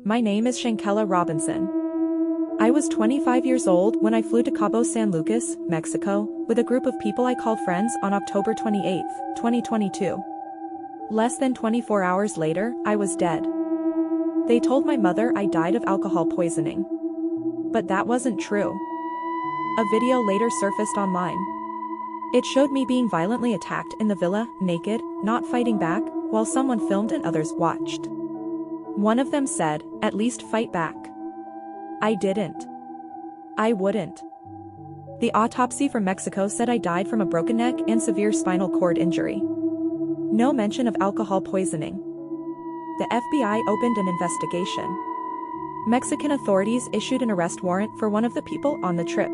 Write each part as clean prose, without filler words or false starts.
My name is Shanquella Robinson. I was 25 years old when I flew to Cabo San Lucas, Mexico, with a group of people I called friends on October 28, 2022. Less than 24 hours later, I was dead. They told my mother I died of alcohol poisoning. But that wasn't true. A video later surfaced online. It showed me being violently attacked in the villa, naked, not fighting back, while someone filmed and others watched. One of them said, "At least fight back." I didn't. I wouldn't. The autopsy from Mexico said I died from a broken neck and severe spinal cord injury. No mention of alcohol poisoning. The FBI opened an investigation. Mexican authorities issued an arrest warrant for one of the people on the trip.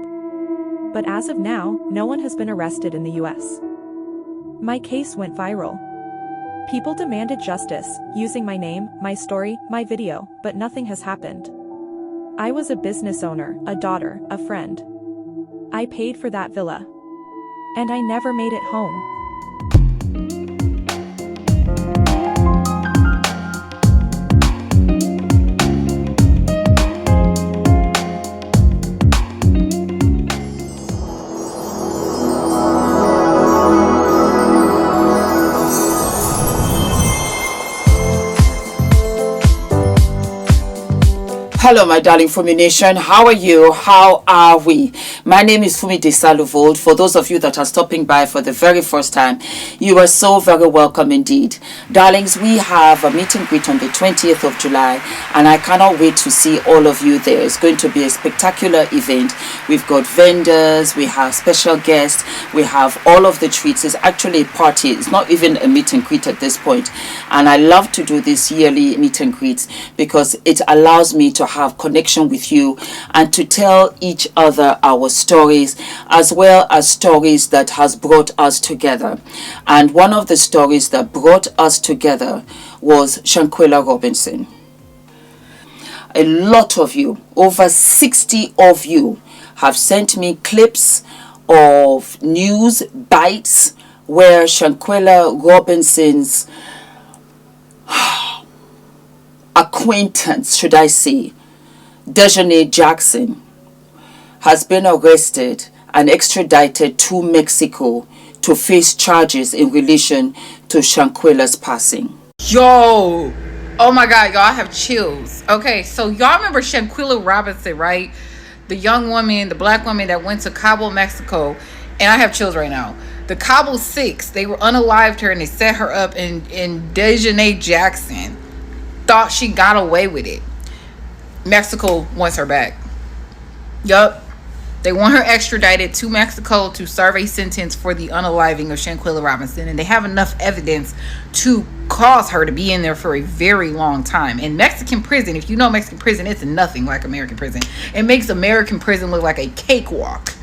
But as of now, no one has been arrested in the US. My case went viral. People demanded justice, using my name, my story, my video, but nothing has happened. I was a business owner, a daughter, a friend. I paid for that villa. And I never made it home. Hello, my darling Fumi Nation. How are you? How are we? My name is Fumidesaluvold. For those of you that are stopping by for the very first time, you are so very welcome indeed. Darlings, we have a meet and greet on the 20th of July, and I cannot wait to see all of you there. It's going to be a spectacular event. We've got vendors, we have special guests, we have all of the treats. It's actually a party. It's not even a meet and greet at this point. And I love to do this yearly meet and greets because it allows me to have connection with you and to tell each other our stories, as well as stories that has brought us together. And one of the stories that brought us together was Shanquella Robinson. A lot of you, over 60 of you, have sent me clips of news bites where Shanquella Robinson's acquaintance, should I say, Daejhanae Jackson, has been arrested and extradited to Mexico to face charges in relation to Shanquella's passing. Yo, oh my God, y'all, I have chills. Okay, so y'all remember Shanquella Robinson, right? The young woman, the black woman that went to Cabo, Mexico, and I have chills right now. The Cabo 6, they were unalived her and they set her up, and Daejhanae Jackson thought she got away with it. Mexico wants her back. Yup. They want her extradited to Mexico to serve a sentence for the unaliving of Shanquella Robinson. And they have enough evidence to cause her to be in there for a very long time. In Mexican prison, if you know Mexican prison, it's nothing like American prison. It makes American prison look like a cakewalk.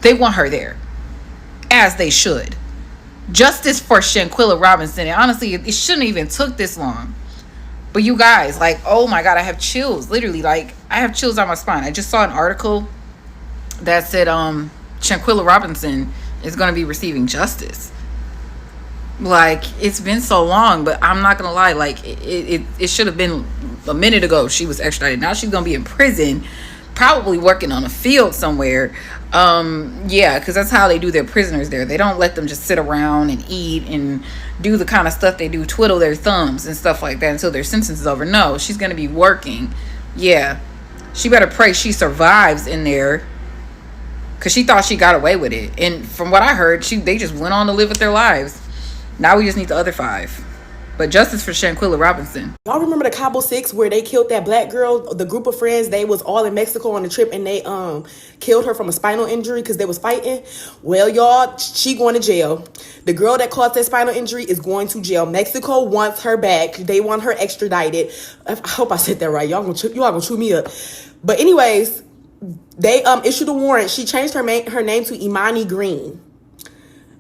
They want her there. As they should. Justice for Shanquella Robinson. And honestly, it shouldn't even took this long. But you guys, like, oh my God, I have chills. Literally, like, I have chills on my spine. I just saw an article that said Shanquella Robinson is going to be receiving justice. Like, it's been so long, but I'm not going to lie. Like, it should have been a minute ago she was extradited. Now she's going to be in prison, probably working on a field somewhere. Yeah, because that's how they do their prisoners there. They don't let them just sit around and eat and do the kind of stuff they do, twiddle their thumbs and stuff like that until their sentence is over. No, she's going to be working. Yeah, she better pray she survives in there, because she thought she got away with it. And from what I heard, they just went on to live with their lives. Now we just need the other 5. But justice for Shanquella Robinson. Y'all remember the Cabo 6 where they killed that black girl? The group of friends, they was all in Mexico on the trip, and they killed her from a spinal injury because they was fighting. Well, y'all, she going to jail. The girl that caused that spinal injury is going to jail. Mexico wants her back. They want her extradited. I hope I said that right. Y'all gonna chew me up. But anyways, they issued a warrant. She changed her name to Imani Green.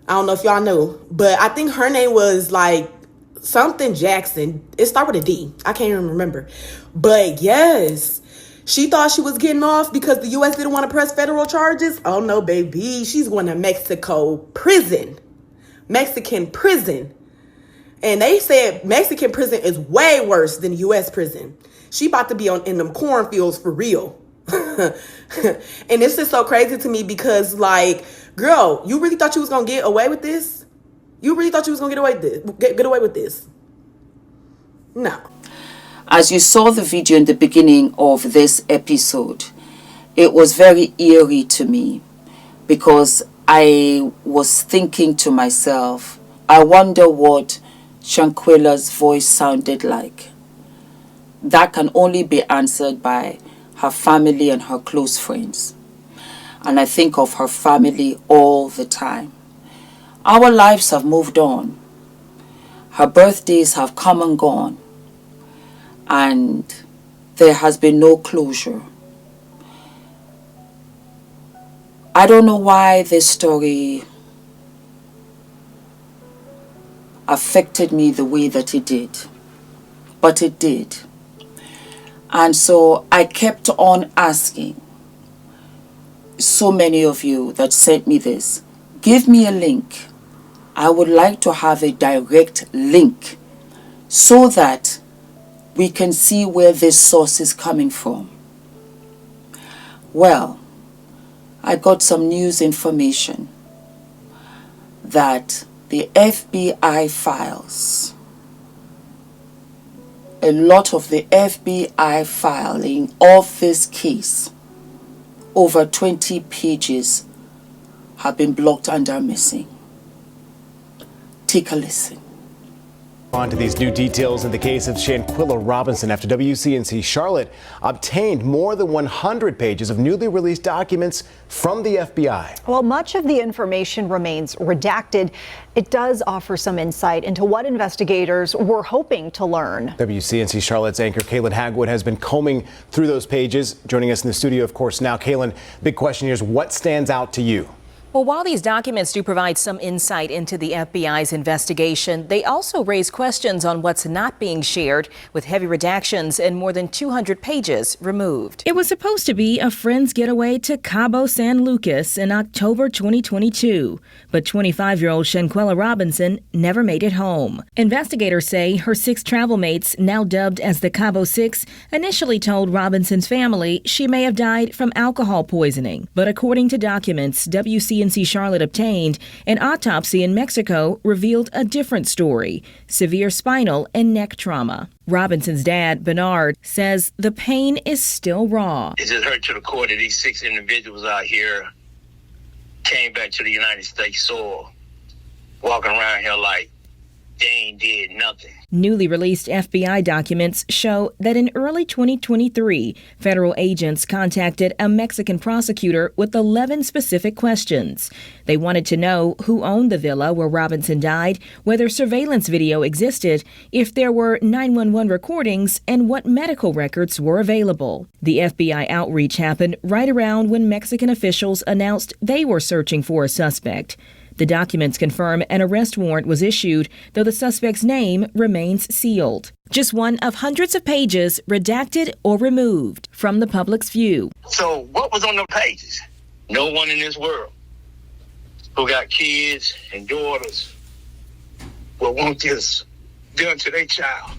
I don't know if y'all know, but I think her name was like something Jackson. It started with a D. I can't even remember. But yes, she thought she was getting off because the U.S. didn't want to press federal charges. Oh no, baby. She's going to Mexico prison. Mexican prison. And they said Mexican prison is way worse than U.S. prison. She about to be in them cornfields for real. And this is so crazy to me because, like, girl, you really thought you was gonna get away with this? You really thought you was gonna get away with this? No. As you saw the video in the beginning of this episode, it was very eerie to me because I was thinking to myself, I wonder what Shanquella's voice sounded like. That can only be answered by her family and her close friends. And I think of her family all the time. Our lives have moved on. Her birthdays have come and gone. And there has been no closure. I don't know why this story affected me the way that it did, but it did. And so I kept on asking so many of you that sent me this, give me a link. I would like to have a direct link so that we can see where this source is coming from. Well, I got some news information that the FBI files, a lot of the FBI filing of this case, over 20 pages, have been blocked and are missing. Take a listen. On to these new details in the case of Shanquella Robinson after WCNC Charlotte obtained more than 100 pages of newly released documents from the FBI. While much of the information remains redacted, it does offer some insight into what investigators were hoping to learn. WCNC Charlotte's anchor Kaylin Hagwood has been combing through those pages. Joining us in the studio, of course, now. Kaylin, big question here is what stands out to you? Well, while these documents do provide some insight into the FBI's investigation, they also raise questions on what's not being shared, with heavy redactions and more than 200 pages removed. It was supposed to be a friend's getaway to Cabo San Lucas in October 2022, but 25-year-old Shanquella Robinson never made it home. Investigators say her 6 travel mates, now dubbed as the Cabo 6, initially told Robinson's family she may have died from alcohol poisoning. But according to documents WCNC Charlotte obtained, an autopsy in Mexico revealed a different story: severe spinal and neck trauma. Robinson's dad, Bernard, says the pain is still raw. It just hurt to the core that these 6 individuals out here came back to the United States soil, walking around here like they ain't did nothing. Newly released FBI documents show that in early 2023, federal agents contacted a Mexican prosecutor with 11 specific questions. They wanted to know who owned the villa where Robinson died, whether surveillance video existed, if there were 911 recordings, and what medical records were available. The FBI outreach happened right around when Mexican officials announced they were searching for a suspect. The documents confirm an arrest warrant was issued, though the suspect's name remains sealed. Just one of hundreds of pages redacted or removed from the public's view. So what was on the pages? No one in this world who got kids and daughters will want this done to their child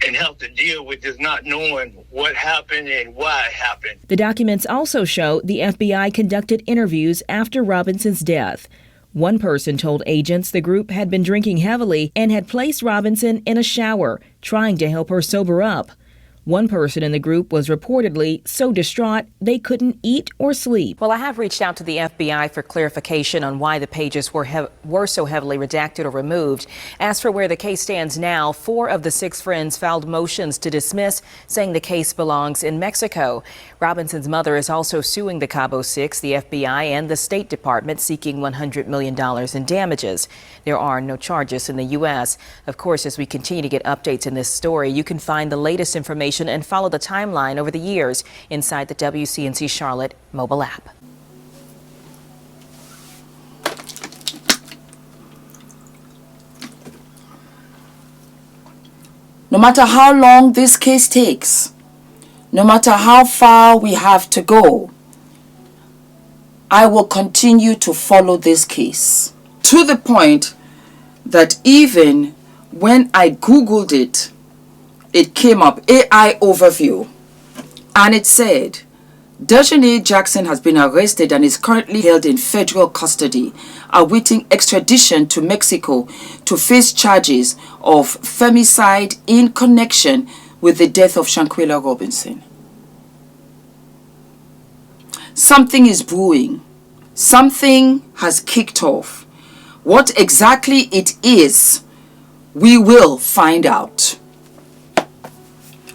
and have to deal with this not knowing what happened and why it happened. The documents also show the FBI conducted interviews after Robinson's death. One person told agents the group had been drinking heavily and had placed Robinson in a shower, trying to help her sober up. One person in the group was reportedly so distraught they couldn't eat or sleep. Well, I have reached out to the FBI for clarification on why the pages were so heavily redacted or removed. As for where the case stands now, 4 of the 6 friends filed motions to dismiss, saying the case belongs in Mexico. Robinson's mother is also suing the Cabo 6, the FBI, and the State Department, seeking $100 million in damages. There are no charges in the U.S. Of course, as we continue to get updates in this story, you can find the latest information and follow the timeline over the years inside the WCNC Charlotte mobile app. No matter how long this case takes, no matter how far we have to go, I will continue to follow this case to the point that even when I Googled it it came up, AI overview, and it said, Daejhanae Jackson has been arrested and is currently held in federal custody, awaiting extradition to Mexico to face charges of femicide in connection with the death of Shanquella Robinson. Something is brewing. Something has kicked off. What exactly it is, we will find out.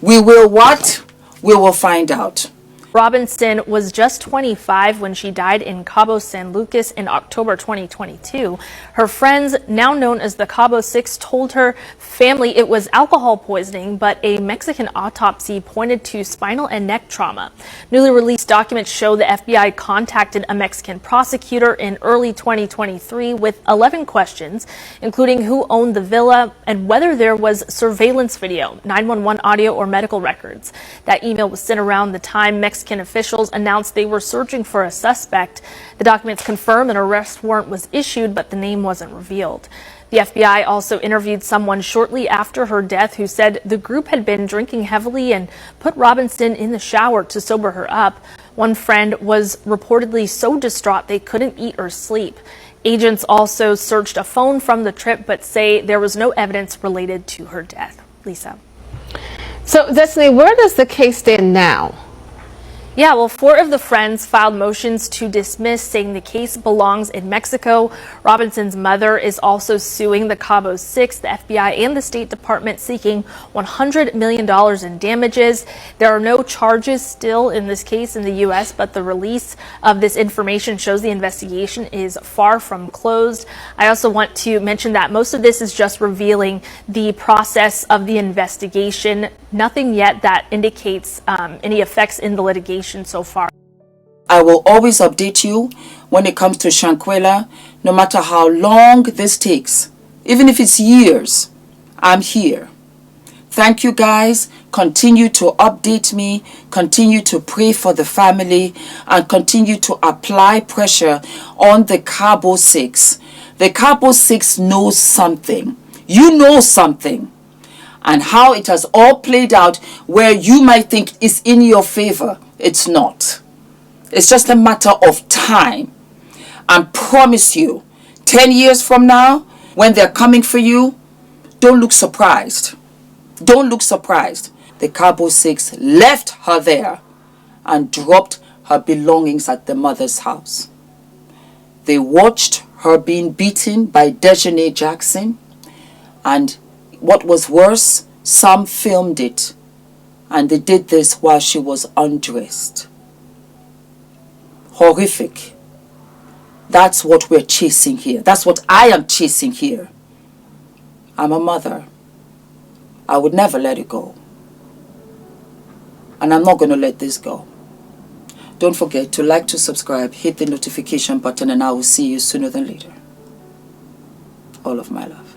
We will what? We will find out. Robinson was just 25 when she died in Cabo San Lucas in October 2022. Her friends, now known as the Cabo Six, told her family it was alcohol poisoning, but a Mexican autopsy pointed to spinal and neck trauma. Newly released documents show the FBI contacted a Mexican prosecutor in early 2023 with 11 questions, including who owned the villa and whether there was surveillance video, 911 audio, or medical records. That email was sent around the time Mexican officials announced they were searching for a suspect. The documents confirm an arrest warrant was issued, but the name wasn't revealed. The FBI also interviewed someone shortly after her death who said the group had been drinking heavily and put Robinson in the shower to sober her up. One friend was reportedly so distraught they couldn't eat or sleep. Agents also searched a phone from the trip, but say there was no evidence related to her death. Lisa. So, Daejhanae, where does the case stand now? Yeah, well, 4 of the friends filed motions to dismiss, saying the case belongs in Mexico. Robinson's mother is also suing the Cabo Six, the FBI, and the State Department, seeking $100 million in damages. There are no charges still in this case in the U.S., but the release of this information shows the investigation is far from closed. I also want to mention that most of this is just revealing the process of the investigation. Nothing yet that indicates any effects in the litigation so far. I will always update you when it comes to Shanquella, no matter how long this takes. Even if it's years, I'm here. Thank you guys. Continue to update me, continue to pray for the family, and continue to apply pressure on the Cabo Six. The Cabo Six knows something. You know something. And how it has all played out where you might think is in your favor. It's not. It's just a matter of time. I promise you, 10 years from now, when they're coming for you, don't look surprised. Don't look surprised. The Cabo Six left her there and dropped her belongings at the mother's house. They watched her being beaten by Daejhanae Jackson, and what was worse, some filmed it, and they did this while she was undressed. Horrific. That's what we're chasing here. That's what I am chasing here. I'm a mother. I would never let it go. And I'm not going to let this go. Don't forget to like, to subscribe, hit the notification button, and I will see you sooner than later. All of my love.